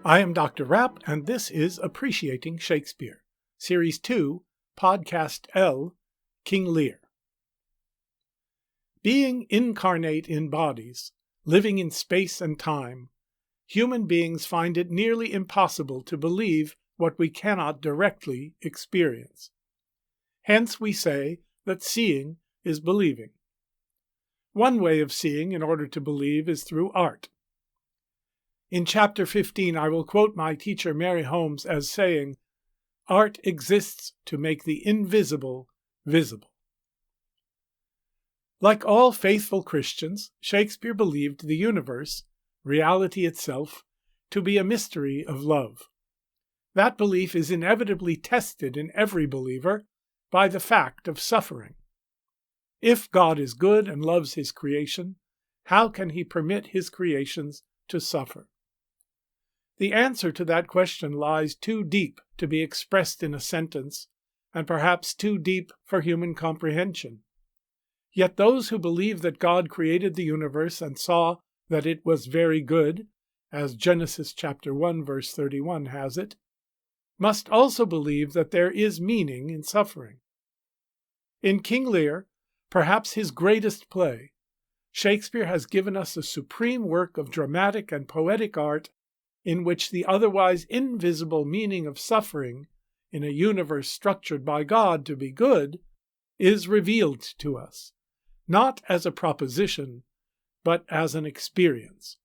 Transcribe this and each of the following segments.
I am Dr. Rapp, and this is Appreciating Shakespeare, Series 2, Podcast L, King Lear. Being incarnate in bodies, living in space and time, human beings find it nearly impossible to believe what we cannot directly experience. Hence we say that seeing is believing. One way of seeing in order to believe is through art. In Chapter 15, I will quote my teacher Mary Holmes as saying, "Art exists to make the invisible visible." Like all faithful Christians, Shakespeare believed the universe, reality itself, to be a mystery of love. That belief is inevitably tested in every believer by the fact of suffering. If God is good and loves his creation, how can he permit his creations to suffer? The answer to that question lies too deep to be expressed in a sentence, and perhaps too deep for human comprehension. Yet those who believe that God created the universe and saw that it was very good, as Genesis chapter 1 verse 31 has it, must also believe that there is meaning in suffering. In King Lear, perhaps his greatest play, Shakespeare has given us a supreme work of dramatic and poetic art in which the otherwise invisible meaning of suffering in a universe structured by God to be good is revealed to us, not as a proposition, but as an experience.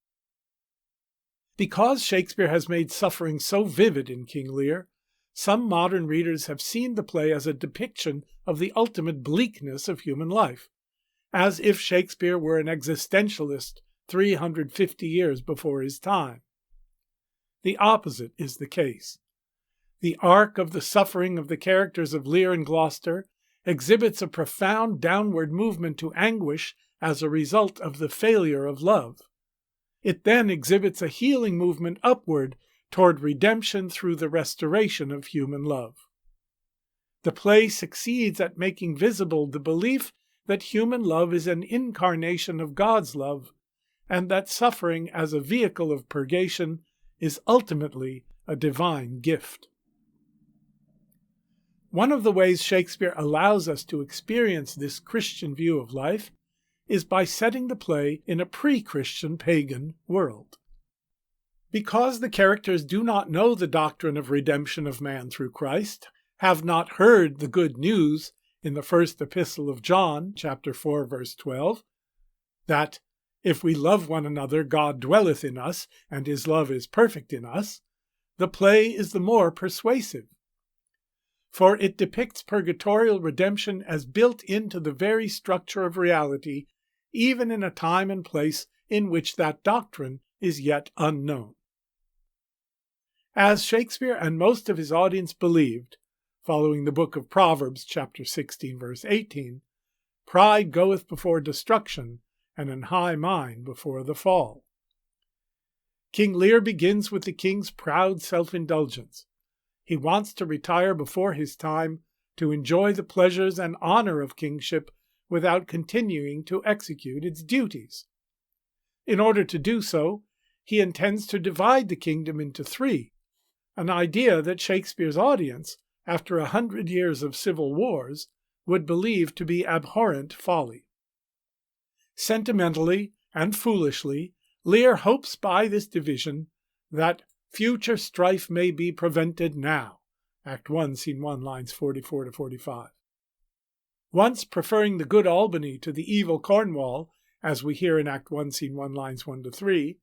Because Shakespeare has made suffering so vivid in King Lear, some modern readers have seen the play as a depiction of the ultimate bleakness of human life, as if Shakespeare were an existentialist 350 years before his time. The opposite is the case. The arc of the suffering of the characters of Lear and Gloucester exhibits a profound downward movement to anguish as a result of the failure of love. It then exhibits a healing movement upward toward redemption through the restoration of human love. The play succeeds at making visible the belief that human love is an incarnation of God's love, and that suffering as a vehicle of purgation is ultimately a divine gift. One of the ways Shakespeare allows us to experience this Christian view of life is by setting the play in a pre-Christian pagan world. Because the characters do not know the doctrine of redemption of man through Christ, have not heard the good news in the first epistle of John, chapter 4, verse 12, that if we love one another, God dwelleth in us, and his love is perfect in us, the play is the more persuasive. For it depicts purgatorial redemption as built into the very structure of reality, even in a time and place in which that doctrine is yet unknown. As Shakespeare and most of his audience believed, following the book of Proverbs, chapter 16, verse 18, pride goeth before destruction, and an high mind before the fall. King Lear begins with the king's proud self-indulgence. He wants to retire before his time to enjoy the pleasures and honor of kingship without continuing to execute its duties. In order to do so, he intends to divide the kingdom into three, an idea that Shakespeare's audience, after 100 years of civil wars, would believe to be abhorrent folly. Sentimentally and foolishly, Lear hopes by this division that future strife may be prevented now. Act 1, Scene 1, lines 44 to 45. Once preferring the good Albany to the evil Cornwall, as we hear in Act 1, Scene 1, lines 1 to 3,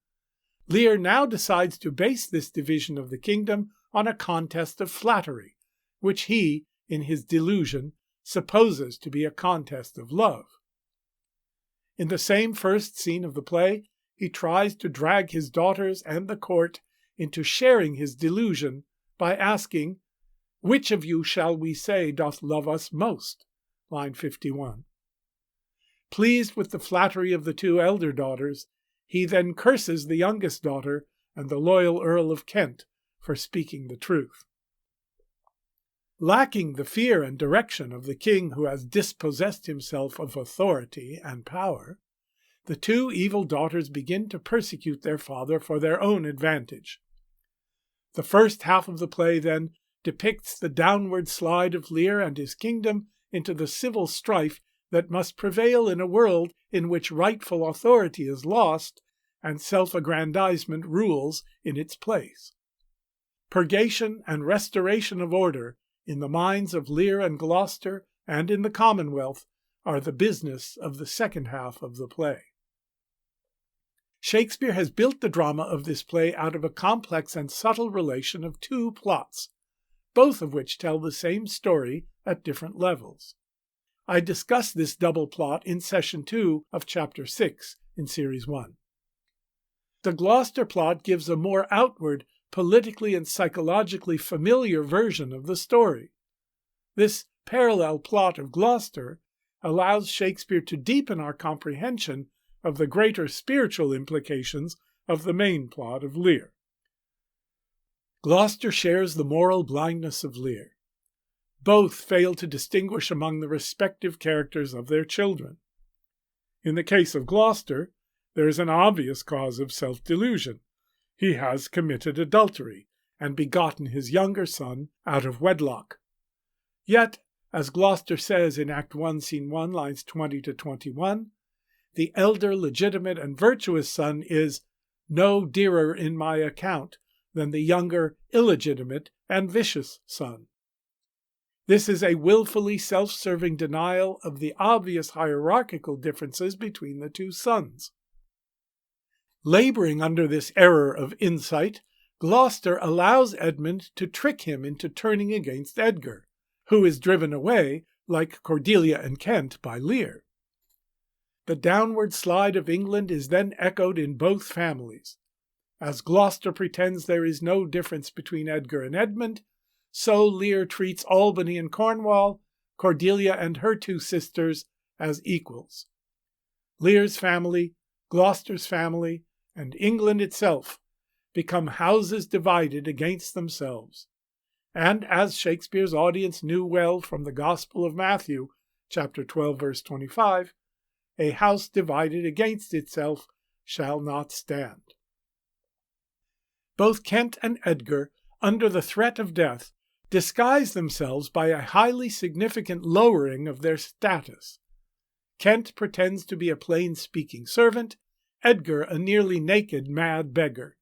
Lear now decides to base this division of the kingdom on a contest of flattery, which he, in his delusion, supposes to be a contest of love. In the same first scene of the play, he tries to drag his daughters and the court into sharing his delusion by asking, "Which of you shall we say doth love us most?" line 51. Pleased with the flattery of the two elder daughters, he then curses the youngest daughter and the loyal Earl of Kent for speaking the truth. Lacking the fear and direction of the king who has dispossessed himself of authority and power, the two evil daughters begin to persecute their father for their own advantage. The first half of the play, then, depicts the downward slide of Lear and his kingdom into the civil strife that must prevail in a world in which rightful authority is lost and self-aggrandizement rules in its place. Purgation and restoration of order in the minds of Lear and Gloucester and in the Commonwealth are the business of the second half of the play. Shakespeare has built the drama of this play out of a complex and subtle relation of two plots, both of which tell the same story at different levels. I discussed this double plot in Session 2 of Chapter 6 in Series 1. The Gloucester plot gives a more outward, politically and psychologically familiar version of the story. This parallel plot of Gloucester allows Shakespeare to deepen our comprehension of the greater spiritual implications of the main plot of Lear. Gloucester shares the moral blindness of Lear. Both fail to distinguish among the respective characters of their children. In the case of Gloucester, there is an obvious cause of self-delusion. He has committed adultery and begotten his younger son out of wedlock. Yet, as Gloucester says in Act 1, Scene 1, lines 20 to 21, the elder legitimate and virtuous son is no dearer in my account than the younger illegitimate and vicious son. This is a willfully self-serving denial of the obvious hierarchical differences between the two sons. Laboring under this error of insight, Gloucester allows Edmund to trick him into turning against Edgar, who is driven away, like Cordelia and Kent, by Lear. The downward slide of England is then echoed in both families. As Gloucester pretends there is no difference between Edgar and Edmund, so Lear treats Albany and Cornwall, Cordelia and her two sisters, as equals. Lear's family, Gloucester's family, and England itself become houses divided against themselves. And as Shakespeare's audience knew well from the Gospel of Matthew, chapter 12, verse 25, a house divided against itself shall not stand. Both Kent and Edgar, under the threat of death, disguise themselves by a highly significant lowering of their status. Kent pretends to be a plain-speaking servant, Edgar a nearly naked mad beggar,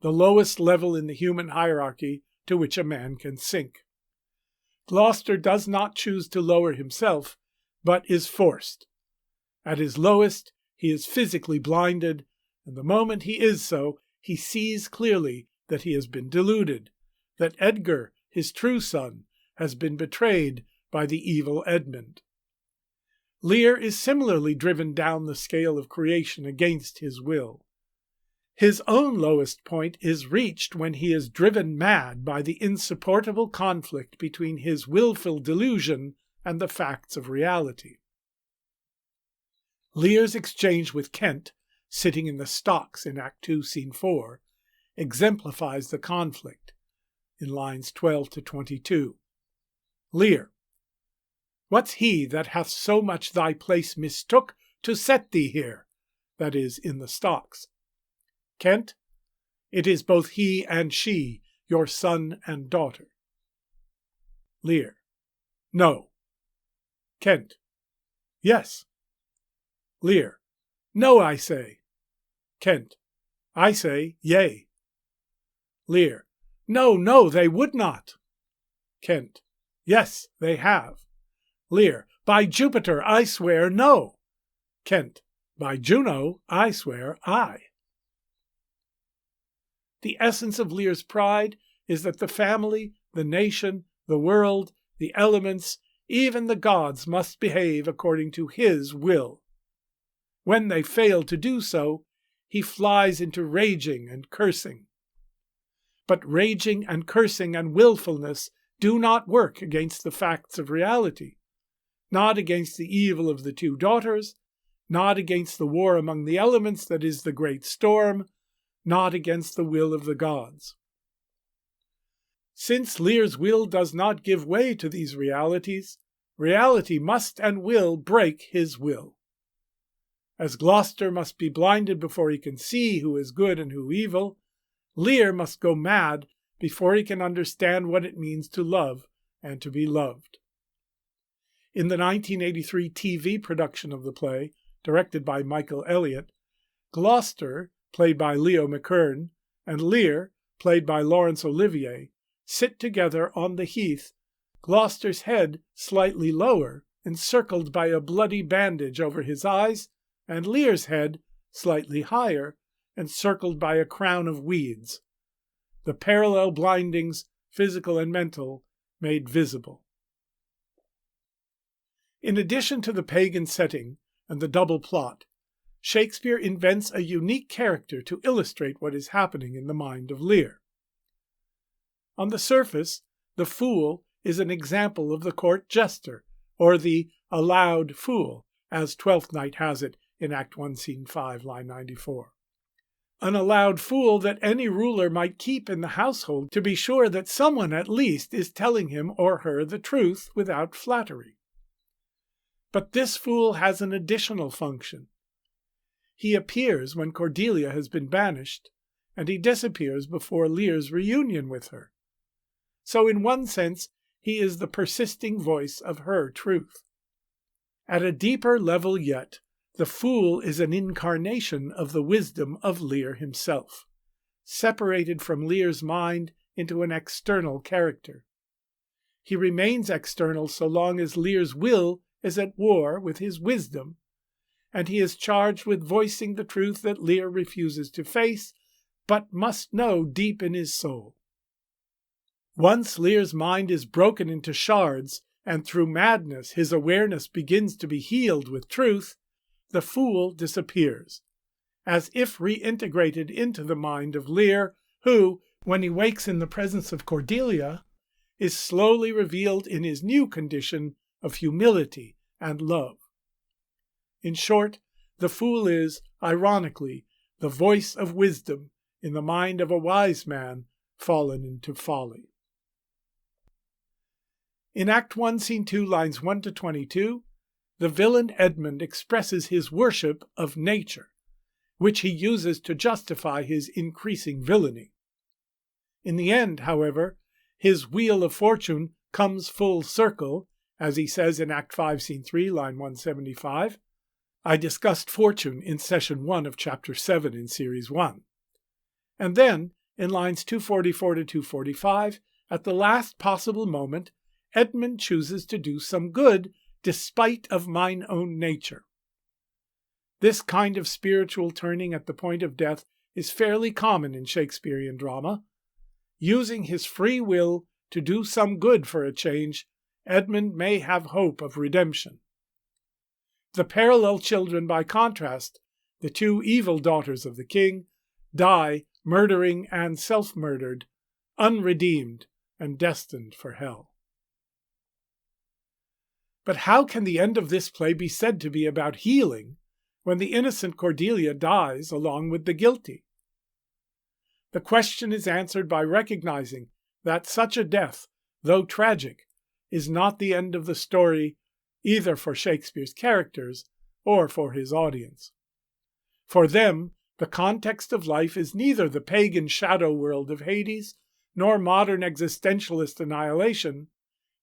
the lowest level in the human hierarchy to which a man can sink. Gloucester does not choose to lower himself, but is forced. At his lowest, he is physically blinded, and the moment he is so, he sees clearly that he has been deluded, that Edgar, his true son, has been betrayed by the evil Edmund. Lear is similarly driven down the scale of creation against his will. His own lowest point is reached when he is driven mad by the insupportable conflict between his willful delusion and the facts of reality. Lear's exchange with Kent, sitting in the stocks in Act 2, Scene 4, exemplifies the conflict in lines 12 to 22. Lear: What's he that hath so much thy place mistook to set thee here? That is, in the stocks. Kent: It is both he and she, your son and daughter. Lear: No. Kent: Yes. Lear: No, I say. Kent: I say, yea. Lear: No, no, they would not. Kent: Yes, they have. Lear: By Jupiter, I swear no. Kent: By Juno, I swear aye. The essence of Lear's pride is that the family, the nation, the world, the elements, even the gods must behave according to his will. When they fail to do so, he flies into raging and cursing. But raging and cursing and willfulness do not work against the facts of reality, not against the evil of the two daughters, not against the war among the elements that is the great storm, not against the will of the gods. Since Lear's will does not give way to these realities, reality must and will break his will. As Gloucester must be blinded before he can see who is good and who evil, Lear must go mad before he can understand what it means to love and to be loved. In the 1983 TV production of the play, directed by Michael Elliott, Gloucester, played by Leo McKern, and Lear, played by Laurence Olivier, sit together on the heath, Gloucester's head slightly lower, encircled by a bloody bandage over his eyes, and Lear's head slightly higher, encircled by a crown of weeds. The parallel blindings, physical and mental, made visible. In addition to the pagan setting and the double plot, Shakespeare invents a unique character to illustrate what is happening in the mind of Lear. On the surface, the fool is an example of the court jester, or the allowed fool, as Twelfth Night has it in Act 1, Scene 5, line 94. An allowed fool that any ruler might keep in the household to be sure that someone at least is telling him or her the truth without flattery. But this fool has an additional function. He appears when Cordelia has been banished, and he disappears before Lear's reunion with her. So in one sense, he is the persisting voice of her truth. At a deeper level yet, the fool is an incarnation of the wisdom of Lear himself, separated from Lear's mind into an external character. He remains external so long as Lear's will is at war with his wisdom, and he is charged with voicing the truth that Lear refuses to face, but must know deep in his soul. Once Lear's mind is broken into shards, and through madness his awareness begins to be healed with truth, the fool disappears, as if reintegrated into the mind of Lear, who, when he wakes in the presence of Cordelia, is slowly revealed in his new condition of humility and love. In short, the fool is, ironically, the voice of wisdom in the mind of a wise man fallen into folly. In Act 1, Scene 2, lines 1 to 22, the villain Edmund expresses his worship of nature, which he uses to justify his increasing villainy. In the end, however, his wheel of fortune comes full circle, as he says in Act 5, Scene 3, line 175. I discussed fortune in Session 1 of Chapter 7 in Series 1. And then, in lines 244 to 245, at the last possible moment, Edmund chooses to do some good despite of mine own nature. This kind of spiritual turning at the point of death is fairly common in Shakespearean drama. Using his free will to do some good for a change, Edmund may have hope of redemption. The parallel children, by contrast, the two evil daughters of the king, die murdering and self-murdered, unredeemed and destined for hell. But how can the end of this play be said to be about healing when the innocent Cordelia dies along with the guilty? The question is answered by recognizing that such a death, though tragic, is not the end of the story either for Shakespeare's characters or for his audience. For them, the context of life is neither the pagan shadow world of Hades nor modern existentialist annihilation,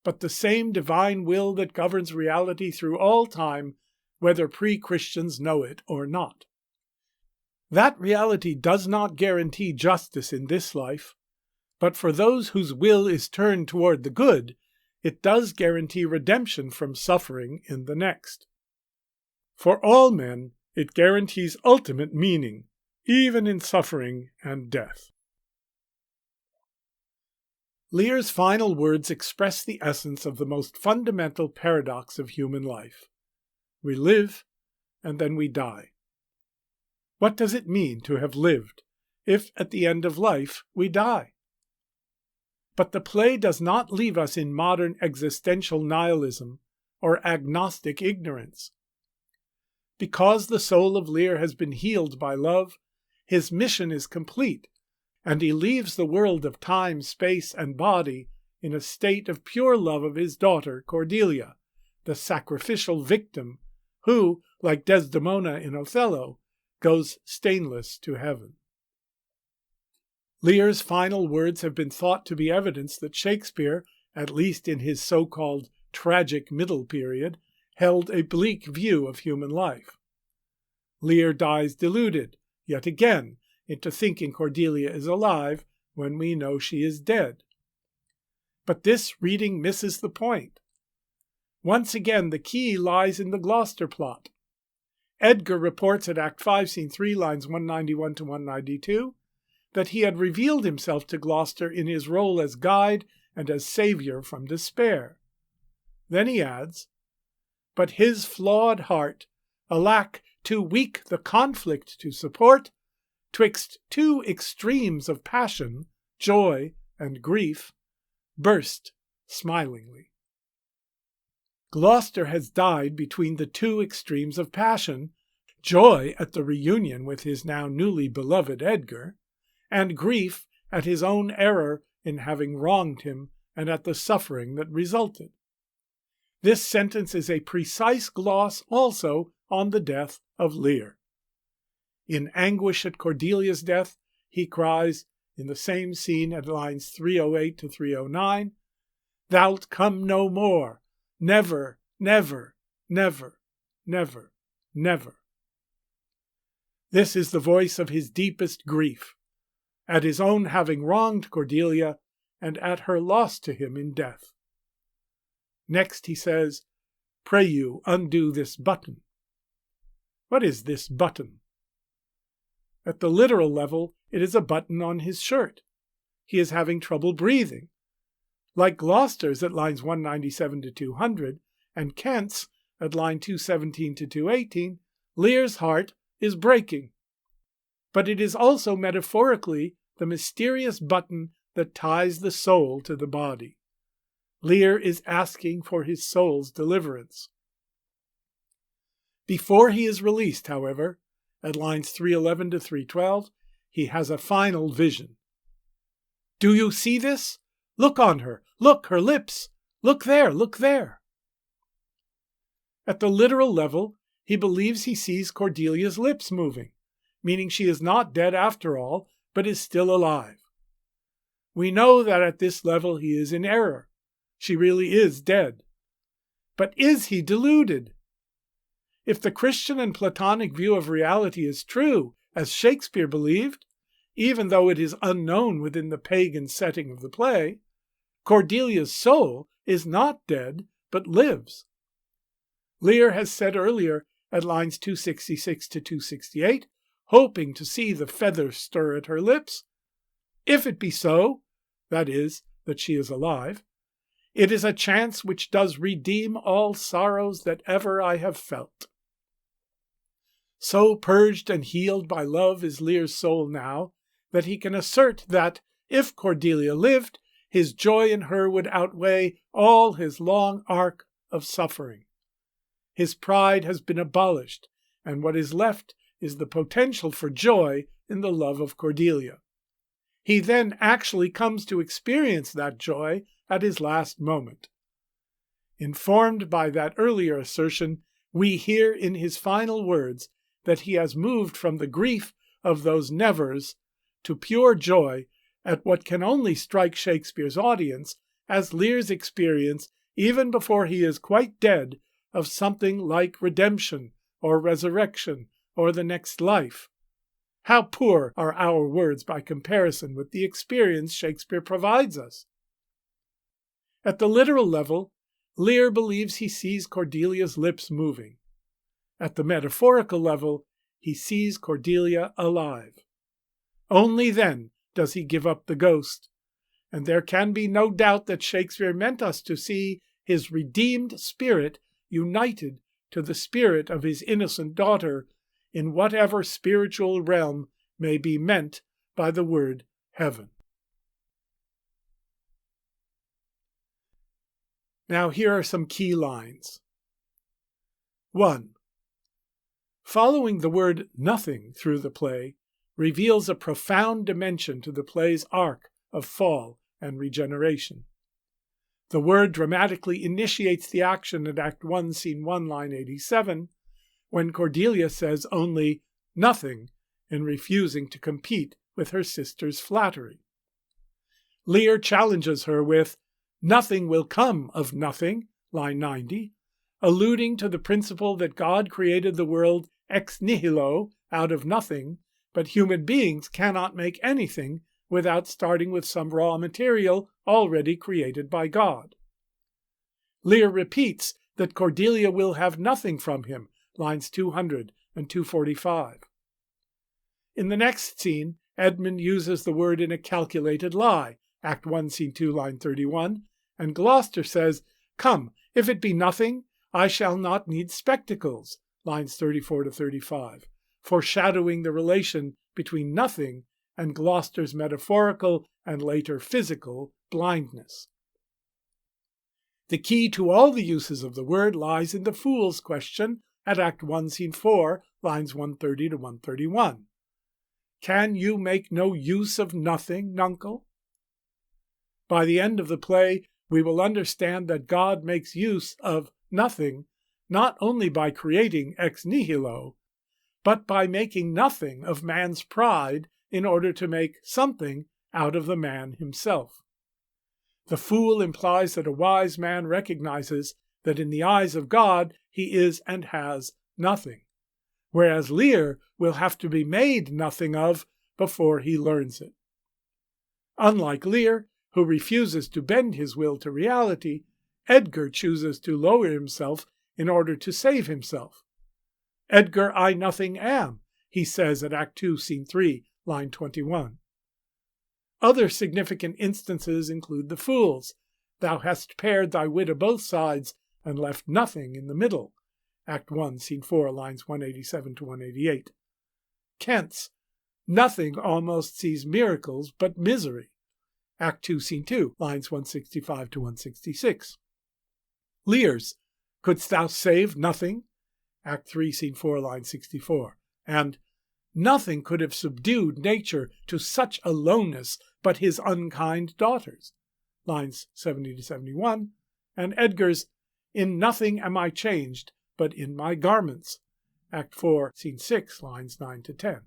but the same divine will that governs reality through all time, whether pre-Christians know it or not. That reality does not guarantee justice in this life, but for those whose will is turned toward the good, it does guarantee redemption from suffering in the next. For all men, it guarantees ultimate meaning, even in suffering and death. Lear's final words express the essence of the most fundamental paradox of human life. We live, and then we die. What does it mean to have lived, if at the end of life we die? But the play does not leave us in modern existential nihilism or agnostic ignorance. Because the soul of Lear has been healed by love, his mission is complete, and he leaves the world of time, space, and body in a state of pure love of his daughter Cordelia, the sacrificial victim who, like Desdemona in Othello, goes stainless to heaven. Lear's final words have been thought to be evidence that Shakespeare, at least in his so-called tragic middle period, held a bleak view of human life. Lear dies deluded, yet again, into thinking Cordelia is alive when we know she is dead. But this reading misses the point. Once again, the key lies in the Gloucester plot. Edgar reports at Act 5, Scene 3, lines 191 to 192, that he had revealed himself to Gloucester in his role as guide and as saviour from despair. Then he adds, "But his flawed heart, alack, too weak the conflict to support, twixt two extremes of passion, joy and grief, burst smilingly." Gloucester has died between the two extremes of passion, joy at the reunion with his now newly beloved Edgar, and grief at his own error in having wronged him and at the suffering that resulted. This sentence is a precise gloss also on the death of Lear. In anguish at Cordelia's death, he cries, in the same scene at lines 308 to 309, "Thou'lt come no more, never, never, never, never, never." This is the voice of his deepest grief, at his own having wronged Cordelia and at her loss to him in death. Next he says, "Pray you undo this button." What is this button? At the literal level, it is a button on his shirt. He is having trouble breathing. Like Gloucester's at lines 197 to 200, and Kent's at line 217 to 218, Lear's heart is breaking. But it is also metaphorically the mysterious button that ties the soul to the body. Lear is asking for his soul's deliverance. Before he is released, however, at lines 311 to 312, he has a final vision. "Do you see this? Look on her. Look, her lips. Look there, look there." At the literal level, he believes he sees Cordelia's lips moving, meaning she is not dead after all, but is still alive. We know that at this level he is in error. She really is dead. But is he deluded? If the Christian and Platonic view of reality is true, as Shakespeare believed, even though it is unknown within the pagan setting of the play, Cordelia's soul is not dead, but lives. Lear has said earlier at lines 266 to 268, hoping to see the feather stir at her lips, "If it be so," that is, that she is alive, "it is a chance which does redeem all sorrows that ever I have felt." So purged and healed by love is Lear's soul now, that he can assert that, if Cordelia lived, his joy in her would outweigh all his long arc of suffering. His pride has been abolished, and what is left is the potential for joy in the love of Cordelia. He then actually comes to experience that joy at his last moment. Informed by that earlier assertion, we hear in his final words that he has moved from the grief of those nevers to pure joy at what can only strike Shakespeare's audience as Lear's experience, even before he is quite dead, of something like redemption or resurrection or the next life. How poor are our words by comparison with the experience Shakespeare provides us. At the literal level, Lear believes he sees Cordelia's lips moving. At the metaphorical level, he sees Cordelia alive. Only then does he give up the ghost, and there can be no doubt that Shakespeare meant us to see his redeemed spirit united to the spirit of his innocent daughter in whatever spiritual realm may be meant by the word heaven. Now here are some key lines. 1. Following the word nothing through the play reveals a profound dimension to the play's arc of fall and regeneration. The word dramatically initiates the action at Act 1, Scene 1, line 87, when Cordelia says only nothing in refusing to compete with her sister's flattery. Lear challenges her with, "Nothing will come of nothing," line 90, alluding to the principle that God created the world ex nihilo, out of nothing, but human beings cannot make anything without starting with some raw material already created by God. Lear repeats that Cordelia will have nothing from him, lines 200 and 245. In the next scene, Edmund uses the word in a calculated lie, Act 1, Scene 2, line 31, and Gloucester says, "Come, if it be nothing, I shall not need spectacles," lines 34 to 35, foreshadowing the relation between nothing and Gloucester's metaphorical and later physical blindness. The key to all the uses of the word lies in the fool's question at Act 1, Scene 4, lines 130 to 131. "Can you make no use of nothing, nuncle?" By the end of the play, we will understand that God makes use of nothing not only by creating ex nihilo, but by making nothing of man's pride in order to make something out of the man himself. The fool implies that a wise man recognizes that in the eyes of God he is and has nothing, whereas Lear will have to be made nothing of before he learns it. Unlike Lear, who refuses to bend his will to reality, Edgar chooses to lower himself in order to save himself. "Edgar, I nothing am," he says at Act 2, Scene 3, line 21. Other significant instances include the fool's, "Thou hast pared thy wit a both sides and left nothing in the middle," Act 1, Scene 4, lines 187 to 188. Kent's, "Nothing almost sees miracles but misery," Act 2, Scene 2, lines 165 to 166. Lear's, "Couldst thou save nothing?" Act 3, Scene 4, line 64. And "Nothing could have subdued nature to such a lowness but his unkind daughters," lines 70 to 71. And Edgar's, "In nothing am I changed but in my garments," Act 4, Scene 6, lines 9 to 10.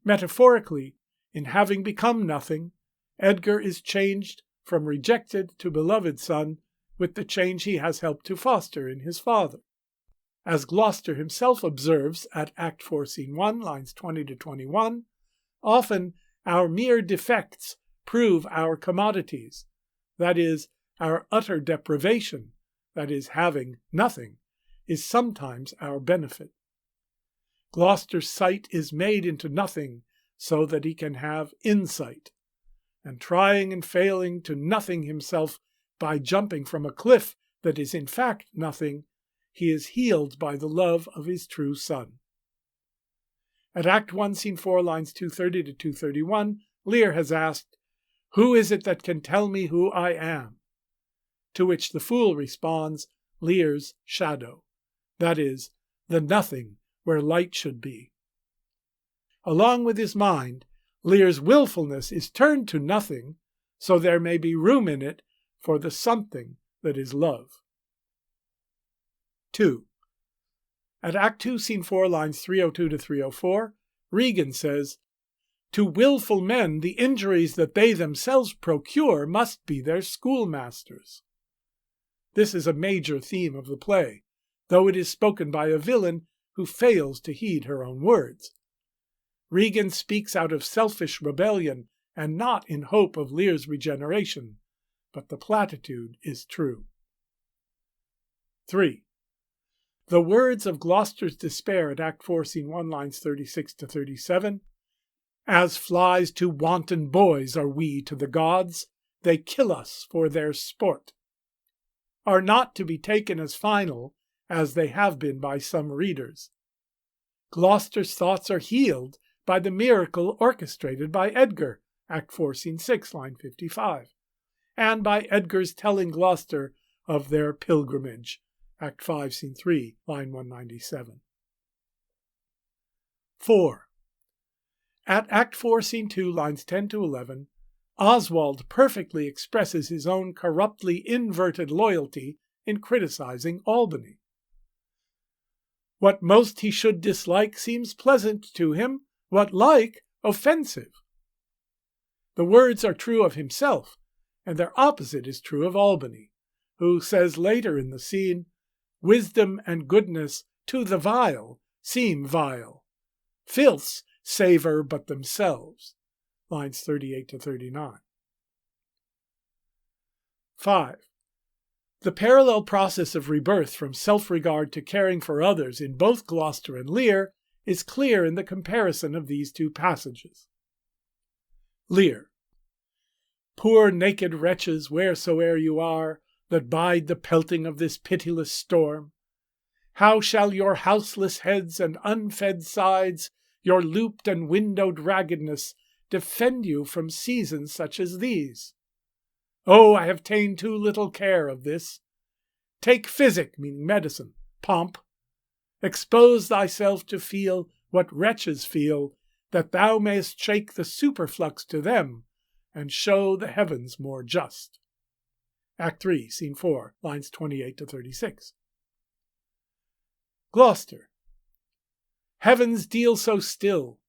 Metaphorically, in having become nothing, Edgar is changed from rejected to beloved son with the change he has helped to foster in his father. As Gloucester himself observes at Act 4, Scene 1, lines 20 to 21, often our mere defects prove our commodities, that is, our utter deprivation, that is, having nothing, is sometimes our benefit. Gloucester's sight is made into nothing so that he can have insight, and trying and failing to nothing himself by jumping from a cliff that is in fact nothing, he is healed by the love of his true son. At Act 1, Scene 4, lines 230 to 231, Lear has asked, "Who is it that can tell me who I am?" To which the fool responds, Lear's shadow, that is, the nothing where light should be. Along with his mind, Lear's willfulness is turned to nothing, so there may be room in it for the something that is love. 2. At Act 2, Scene 4, lines 302 to 304, Regan says, "To willful men the injuries that they themselves procure must be their schoolmasters." This is a major theme of the play, though it is spoken by a villain who fails to heed her own words. Regan speaks out of selfish rebellion and not in hope of Lear's regeneration, but the platitude is true. 3. The words of Gloucester's despair at Act 4, Scene 1, lines 36 to 37, "As flies to wanton boys are we to the gods, they kill us for their sport," are not to be taken as final, as they have been by some readers. Gloucester's thoughts are healed by the miracle orchestrated by Edgar, Act 4, Scene 6, line 55, and by Edgar's telling Gloucester of their pilgrimage, Act 5, Scene 3, line 197. 4. At Act 4, Scene 2, lines 10 to 11, Oswald perfectly expresses his own corruptly inverted loyalty in criticizing Albany. What most he should dislike seems pleasant to him, what like offensive. The words are true of himself, and their opposite is true of Albany, who says later in the scene, "Wisdom and goodness to the vile seem vile. Filths savor but themselves." Lines 38 to 39. 5. The parallel process of rebirth from self-regard to caring for others in both Gloucester and Lear is clear in the comparison of these two passages. Lear. Poor naked wretches, wheresoe'er you are, that bide the pelting of this pitiless storm, how shall your houseless heads and unfed sides, your looped and windowed raggedness, defend you from seasons such as these? Oh, I have ta'en too little care of this. Take physic, meaning medicine, pomp. Expose thyself to feel what wretches feel, that thou mayst shake the superflux to them, and show the heavens more just. Act 3, Scene 4, lines 28 to 36. Gloucester. Heavens, deal so still.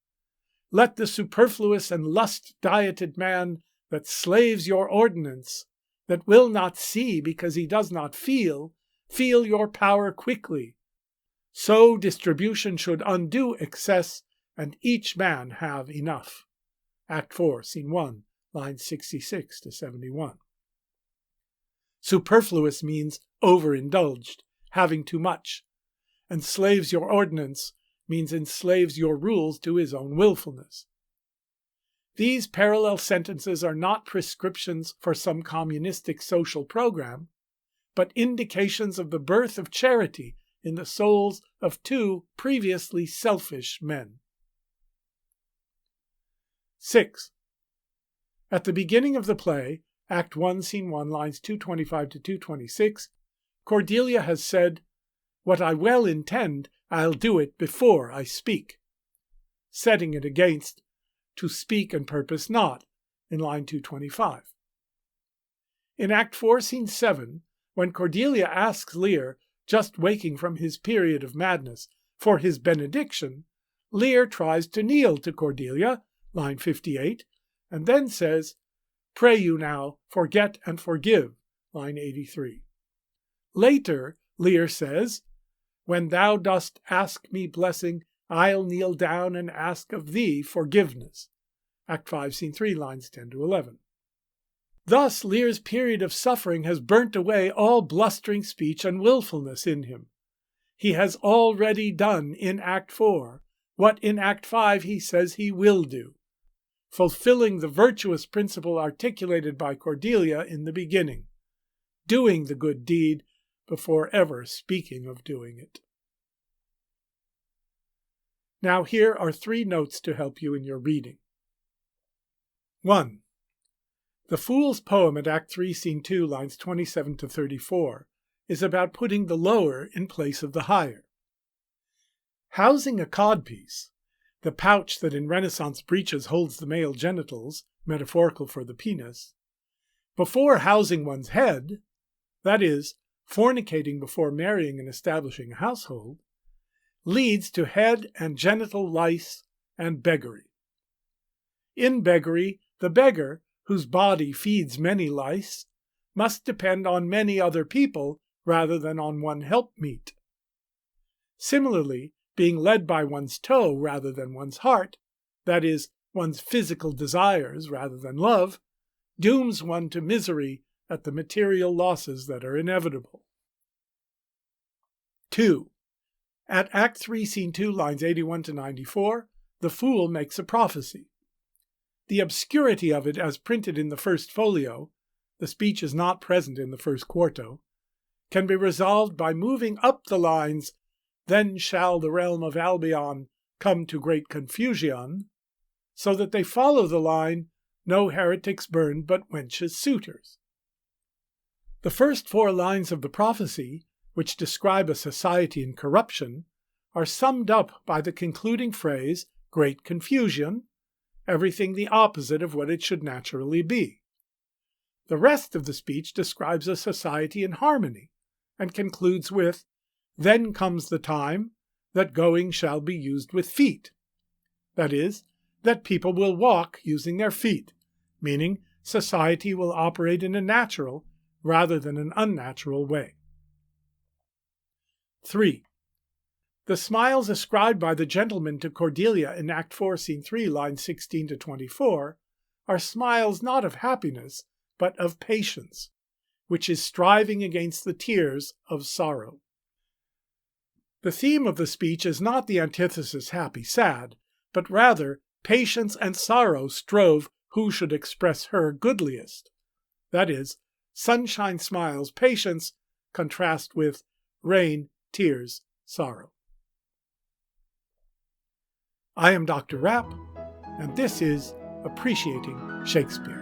Let the superfluous and lust-dieted man that slaves your ordinance, that will not see because he does not feel your power quickly. So distribution should undo excess, and each man have enough. Act 4, Scene 1, lines 66 to 71. Superfluous means overindulged, having too much, and slaves your ordinance means enslaves your rules to his own willfulness. These parallel sentences are not prescriptions for some communistic social program, but indications of the birth of charity in the souls of two previously selfish men. 6. At the beginning of the play, Act 1, Scene 1, lines 225 to 226, Cordelia has said, "What I well intend, I'll do it before I speak," setting it against "to speak and purpose not," in line 225. In Act 4, Scene 7, when Cordelia asks Lear, just waking from his period of madness, for his benediction, Lear tries to kneel to Cordelia, line 58, and then says, "Pray you now, forget and forgive," line 83. Later, Lear says, "When thou dost ask me blessing, I'll kneel down and ask of thee forgiveness." Act 5, Scene 3, lines 10 to 11. Thus, Lear's period of suffering has burnt away all blustering speech and willfulness in him. He has already done in Act 4 what in Act 5 he says he will do, fulfilling the virtuous principle articulated by Cordelia in the beginning, doing the good deed before ever speaking of doing it. Now here are 3 notes to help you in your reading. 1. The Fool's poem at Act 3, Scene 2, lines 27 to 34, is about putting the lower in place of the higher. Housing a codpiece, the pouch that in Renaissance breeches holds the male genitals, metaphorical for the penis, before housing one's head, that is, fornicating before marrying and establishing a household, leads to head and genital lice and beggary. In beggary, the beggar, whose body feeds many lice, must depend on many other people rather than on one helpmeet. Similarly, being led by one's toe rather than one's heart, that is, one's physical desires rather than love, dooms one to misery at the material losses that are inevitable. 2. At Act 3, Scene 2, lines 81 to 94, the Fool makes a prophecy. The obscurity of it as printed in the first folio, the speech is not present in the first quarto, can be resolved by moving up the lines, "Then shall the realm of Albion come to great confusion," so that they follow the line, "No heretics burned but wenches' suitors." The first 4 lines of the prophecy, which describe a society in corruption, are summed up by the concluding phrase, "great confusion," everything the opposite of what it should naturally be. The rest of the speech describes a society in harmony, and concludes with, "Then comes the time that going shall be used with feet," that is, that people will walk using their feet, meaning society will operate in a natural rather than an unnatural way. 3. The smiles ascribed by the gentleman to Cordelia in Act 4, Scene 3, lines 16 to 24, are smiles not of happiness, but of patience, which is striving against the tears of sorrow. The theme of the speech is not the antithesis happy-sad, but rather patience and sorrow strove who should express her goodliest. That is, sunshine, smiles, patience contrast with rain, tears, sorrow. I am Dr. Rapp, and this is Appreciating Shakespeare.